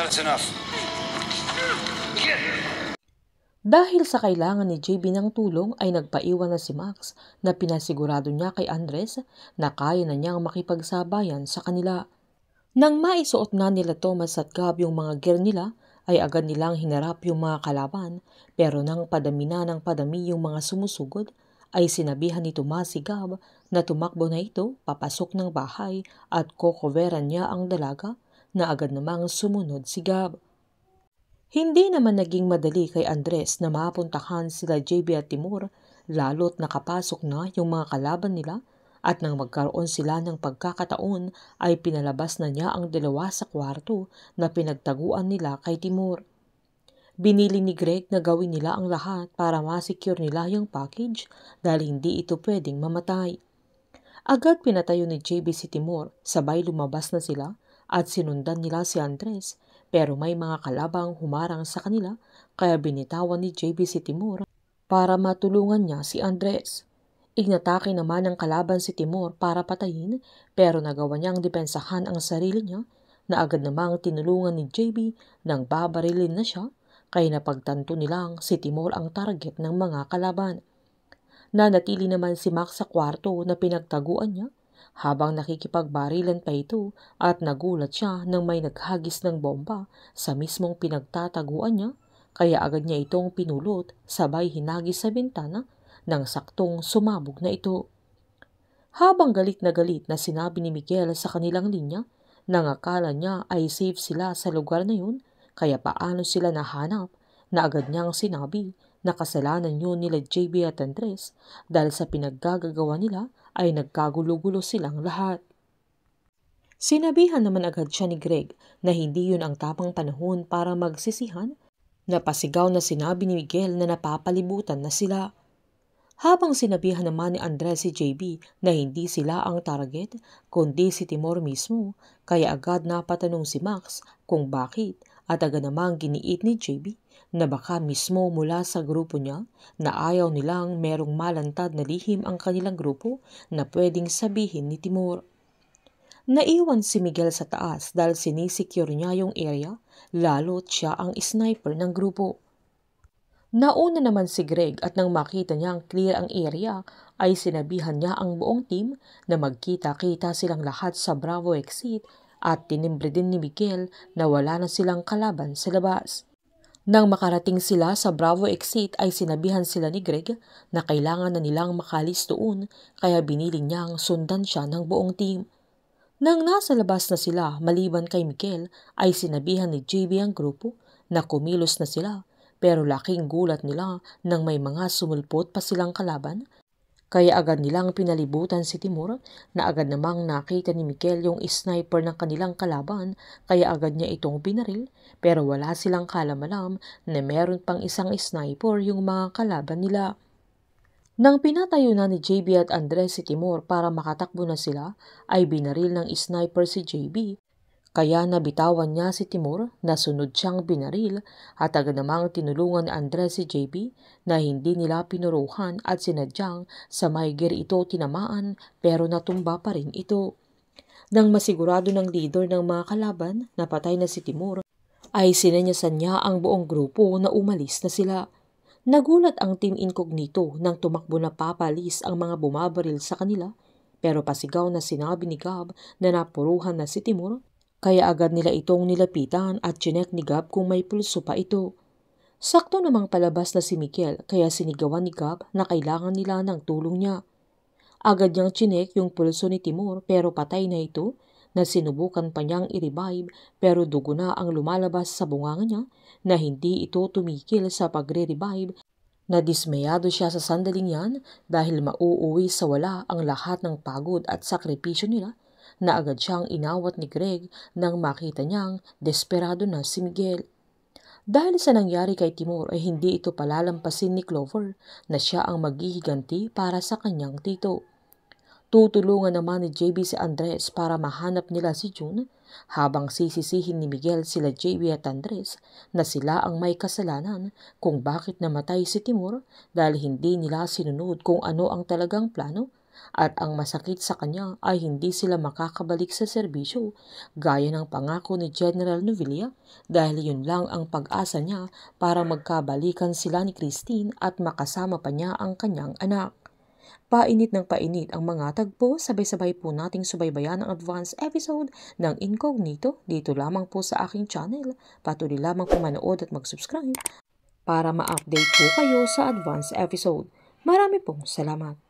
That's enough. Dahil sa kailangan ni JB ng tulong ay nagpaiwan na si Max na pinasigurado niya kay Andres na kaya na niyang makipagsabayan sa kanila. Nang maisuot na nila Thomas at Gab yung mga gear nila ay agad nilang hinarap yung mga kalaban, pero nang padami na ng padami yung mga sumusugod ay sinabihan ni Tomas si Gab na tumakbo na ito papasok ng bahay at kokoveran niya ang dalaga na agad namang sumunod si Gab. Hindi naman naging madali kay Andres na mapuntahan sila JB at Timur, lalo't nakapasok na yung mga kalaban nila, at nang magkaroon sila ng pagkakataon ay pinalabas na niya ang dalawa sa kwarto na pinagtaguan nila kay Timur. Binili ni Greg na gawin nila ang lahat para ma-secure nila yung package dahil hindi ito pwedeng mamatay. Agad pinatayo ni JB si Timur, sabay lumabas na sila at sinundan nila si Andres. Pero may mga kalabang humarang sa kanila kaya binitawan ni JB si Timur para matulungan niya si Andres. Ignatake naman ng kalaban si Timur para patayin pero nagawa niyang depensahan ang sarili niya na agad namang tinulungan ni JB nang babarilin na siya kaya napagtanto nilang si Timur ang target ng mga kalaban. Nanatili naman si Max sa kwarto na pinagtaguan niya habang nakikipagbarilan pa ito at nagulat siya nang may naghagis ng bomba sa mismong pinagtataguan niya kaya agad niya itong pinulot sabay hinagis sa bintana nang saktong sumabog na ito. Habang galit na sinabi ni Miguel sa kanilang linya nang akala niya ay safe sila sa lugar na yun kaya paano sila nahanap na agad niyang sinabi na kasalanan yun nila JB at Andres dahil sa pinaggagawa nila ay nagkagulo-gulo silang lahat. Sinabihan naman agad siya ni Greg na hindi yun ang tamang panahon para magsisihan, napasigaw na sinabi ni Miguel na napapalibutan na sila. Habang sinabihan naman ni Andres si JB na hindi sila ang target kundi si Timur mismo, kaya agad napatanong si Max kung bakit at agad namang giniit ni JB na baka mismo mula sa grupo niya na ayaw nilang merong malantad na lihim ang kanilang grupo na pwedeng sabihin ni Timur. Naiwan si Miguel sa taas dahil sinisecure niya yung area, lalo't siya ang sniper ng grupo. Nauna naman si Greg at nang makita niyang clear ang area ay sinabihan niya ang buong team na magkita-kita silang lahat sa Bravo exit at tinimbre din ni Miguel na wala na silang kalaban sa labas. Nang makarating sila sa Bravo exit ay sinabihan sila ni Greg na kailangan na nilang makalis doon kaya biniling niyang sundan siya ng buong team. Nang nasa labas na sila maliban kay Miguel ay sinabihan ni JB ang grupo na kumilos na sila pero laking gulat nila nang may mga sumulpot pa silang kalaban. Kaya agad nilang pinalibutan si Timur na agad namang nakita ni Miguel yung sniper ng kanilang kalaban kaya agad niya itong binaril pero wala silang kalamalam na meron pang isang sniper yung mga kalaban nila. Nang pinatayo na ni JB at Andres si Timur para makatakbo na sila ay binaril ng sniper si JB. Kaya nabitawan niya si Timur na sunod siyang binaril at agad namang tinulungan ni Andres si JB na hindi nila pinuruhan at sinadyang sa may gear ito tinamaan pero natumba pa rin ito. Nang masigurado ng leader ng mga kalaban na patay na si Timur ay sinanyasan niya ang buong grupo na umalis na sila. Nagulat ang Team Incognito nang tumakbo na papalis ang mga bumabaril sa kanila pero pasigaw na sinabi ni Gab na napuruhan na si Timur. Kaya agad nila itong nilapitan at chinek ni Gab kung may pulso pa ito. Sakto namang palabas na si Miguel kaya sinigawan ni Gab na kailangan nila ng tulong niya. Agad niyang chinek yung pulso ni Timur pero patay na ito na sinubukan pa niyang i-revive pero dugo na ang lumalabas sa bunganga niya na hindi ito tumikil sa pagre-revive. Nadismayado siya sa sandaling yan dahil mauuwi sa wala ang lahat ng pagod at sakripisyo nila na agad siyang inawat ni Greg nang makita niyang desperado na si Miguel. Dahil sa nangyari kay Timur ay hindi ito palalampasin ni Clover na siya ang maghihiganti para sa kanyang tito. Tutulungan naman ni JB si Andres para mahanap nila si June habang sisisihin ni Miguel sila JB at Andres na sila ang may kasalanan kung bakit namatay si Timur dahil hindi nila sinunod kung ano ang talagang plano At ang masakit sa kanya ay hindi sila makakabalik sa serbisyo, gaya ng pangako ni General Novilla, dahil yun lang ang pag-asa niya para magkabalikan sila ni Christine at makasama pa niya ang kanyang anak. Painit ng painit ang mga tagpo, sabay-sabay po nating subaybayan ang advance episode ng Incognito dito lamang po sa aking channel. Patuloy lamang po manood at mag-subscribe para ma-update po kayo sa advance episode. Marami pong salamat.